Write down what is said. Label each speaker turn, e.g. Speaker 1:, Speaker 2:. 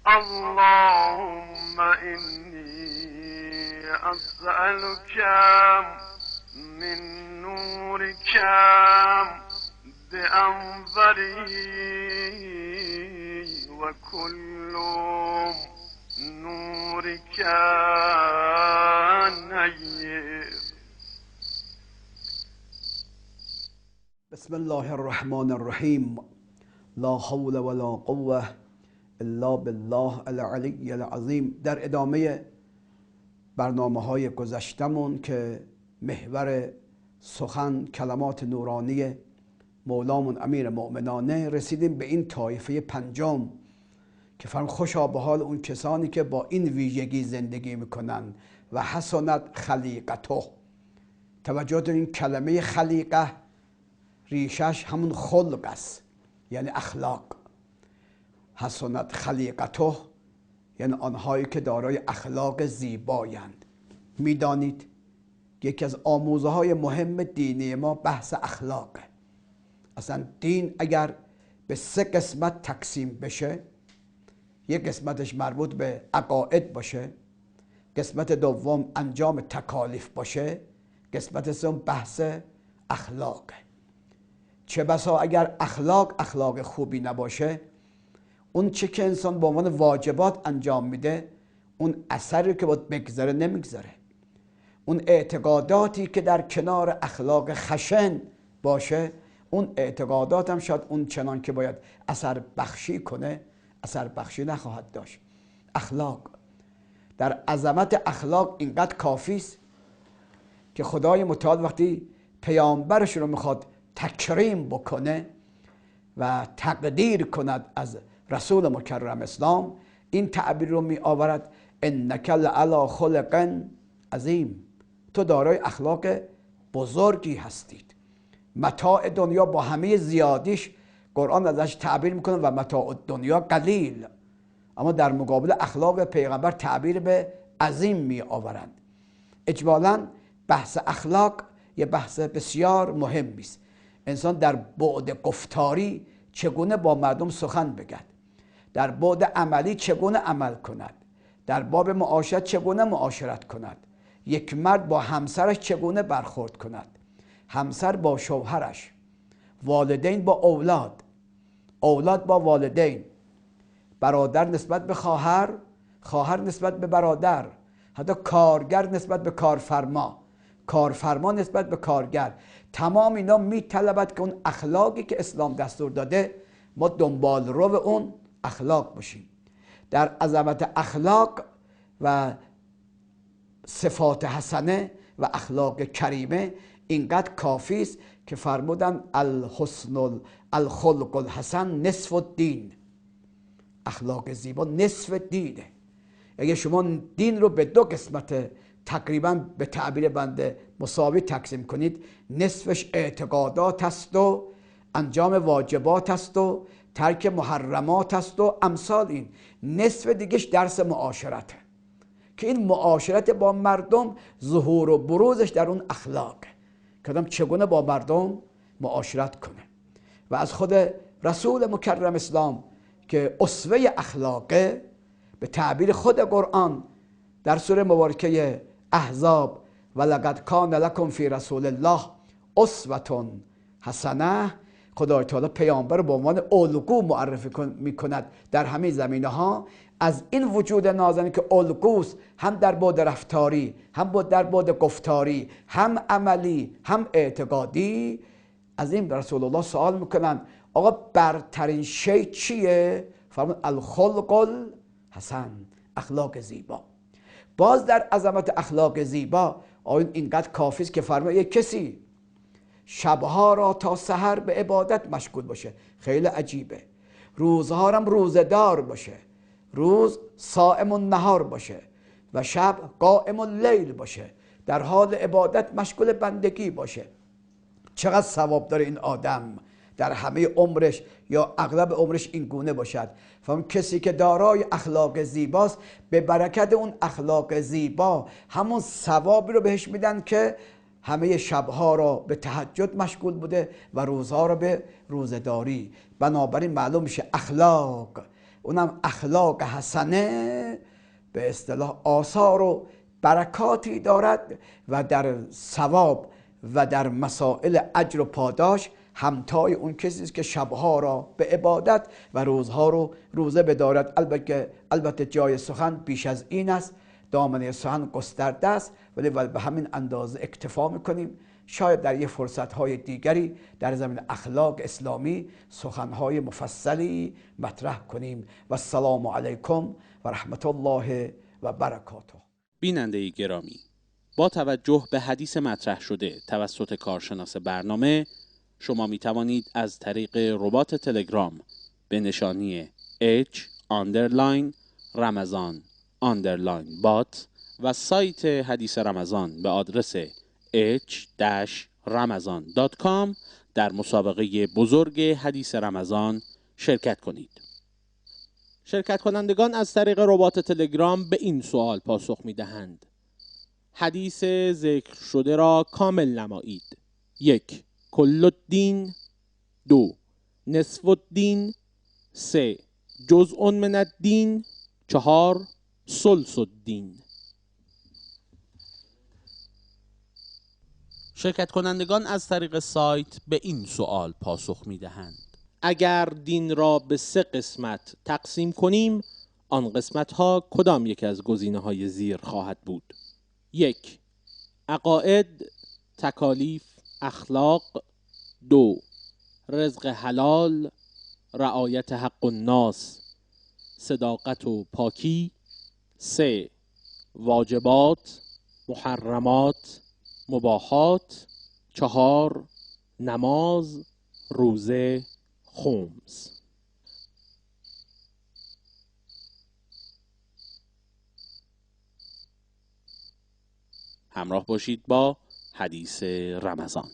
Speaker 1: اللهم إني أسألك من نورك بأنظري وكل نورك نير.
Speaker 2: بسم الله الرحمن الرحیم. لا حول ولا قوة الا بالله العلی العظیم. در ادامه برنامه‌های گذشتمون که محور سخن کلمات نورانی مولامون امیر مؤمنانه، رسیدیم به این طایفه پنجم که فرم خوشا به حال اون کسانی که با این ویژگی زندگی میکنن و حسنت خلیقته. توجه دارین کلمه خلیقه ریشش همون خلق است، یعنی اخلاق. حسنت خلیقته یعنی آنهایی که دارای اخلاق زیبایند. میدانید یکی از آموزه های مهم دینی ما بحث اخلاقه. اصلا دین اگر به 3 قسمت تقسیم بشه، یک قسمتش مربوط به عقاید باشه، قسمت دوم انجام تکالیف باشه، قسمت سوم بحث اخلاقه. چه بسا اگر اخلاق خوبی نباشه، اون چه که انسان به عنوان واجبات انجام میده، اون اثری که باید بگذره نمیگذره. اون اعتقاداتی که در کنار اخلاق خشن باشه، اون اعتقادات هم شاید اون چنان که باید اثر بخشی کنه اثر بخشی نخواهد داشت. اخلاق، در عظمت اخلاق اینقدر کافی است که خدای متعال وقتی پیامبرش رو میخواد تکریم بکنه و تقدیر کند از رسول مکرم اسلام، این تعبیر رو می آورد: انک لعلی خلق عظیم. تو دارای اخلاق بزرگی هستید. متاع دنیا با همه زیادیش قرآن ازش تعبیر میکنه و متاع دنیا قلیل، اما در مقابل اخلاق پیغمبر تعبیر به عظیم می آورند. اجمالاً بحث اخلاق یه بحث بسیار مهمی است. انسان در بعد گفتاری چگونه با مردم سخن بگد، در بعد عملی چگونه عمل کند، در باب معاشرت چگونه معاشرت کند، یک مرد با همسرش چگونه برخورد کند، همسر با شوهرش، والدین با اولاد، اولاد با والدین، برادر نسبت به خواهر، خواهر نسبت به برادر، حتی کارگر نسبت به کارفرما، کارفرما نسبت به کارگر. تمام اینا میطلبد که اون اخلاقی که اسلام دستور داده ما دنبال رو اون اخلاق باشیم. در عظمت اخلاق و صفات حسنه و اخلاق کریمه اینقدر کافی است که فرمودن الخلق الحسن نصف الدین. اخلاق زیبا نصف دینه. اگه شما دین رو به 2 قسمت تقریبا به تعبیر بنده مساوی تقسیم کنید، نصفش اعتقادات است و انجام واجبات است و ترک محرمات است و امثال این. نصف دیگهش درس معاشرته که این معاشرت با مردم ظهور و بروزش در اون اخلاقه که آدم چگونه با مردم معاشرت کنه. و از خود رسول مکرم اسلام که اسوه اخلاقه، به تعبیر خود قرآن در سوره مبارکه احزاب: ولقد کان لکم فی رسول الله اسوة حسنه، خدای تعالی پیامبر رو به عنوان الگو معرفی میکند در همه زمینه ها. از این وجود نازنین که الگوست، هم در بعد رفتاری، هم در بعد گفتاری، هم عملی، هم اعتقادی، از این رسول الله سوال میکنن آقا برترین شی چیه؟ فرمود الخلق الحسن، اخلاق زیبا. باز در عظمت اخلاق زیبا آیون اینقدر کافی است که فرمود یک کسی شبها را تا سحر به عبادت مشغول باشه، خیلی عجیبه. روزها هم روزدار باشه، روز صائم النهار باشه و شب قائم اللیل باشه، در حال عبادت مشغول بندگی باشه. چقدر ثواب داره این آدم در همه عمرش یا اغلب عمرش این گونه باشد. فهم کسی که دارای اخلاق زیباست، به برکت اون اخلاق زیبا همون ثوابی رو بهش میدن که همه شبها را به تهجد مشغول بوده و روزها را به روزداری. بنابراین معلوم میشه اخلاق اونم اخلاق حسنه به اصطلاح آثار و برکاتی دارد و در ثواب و در مسائل اجر و پاداش همتای اون کسی است که شبها را به عبادت و روزها رو روزه بدارد. البته جای سخن بیش از این است، دامنه سخن گسترده است، ولی به همین اندازه اکتفا میکنیم. شاید در یه فرصتهای دیگری در زمین اخلاق اسلامی سخنهای مفصلی مطرح کنیم. و السلام علیکم و رحمت الله و برکاته.
Speaker 3: بیننده گرامی، با توجه به حدیث مطرح شده توسط کارشناس برنامه، شما می توانید از طریق ربات تلگرام به نشانی h_رمضان_bot و سایت حدیث رمضان به آدرس h-ramadan.com در مسابقه بزرگ حدیث رمضان شرکت کنید. شرکت کنندگان از طریق ربات تلگرام به این سوال پاسخ می دهند: حدیث ذکر شده را کامل نمایید. 1. کل الدین. 2. نصف الدین. 3. جزء من الدین. 4. ثلث الدین. شرکت کنندگان از طریق سایت به این سوال پاسخ می دهند: اگر دین را به 3 قسمت تقسیم کنیم، آن قسمت ها کدام یک از گزینه های زیر خواهد بود؟ 1. عقاید، تکالیف، اخلاق. 2. رزق حلال، رعایت حق الناس، صداقت و پاکی. 3. واجبات، محرمات، مباحات. 4. نماز، روزه، خمس. همراه باشید با حدیث رمضان.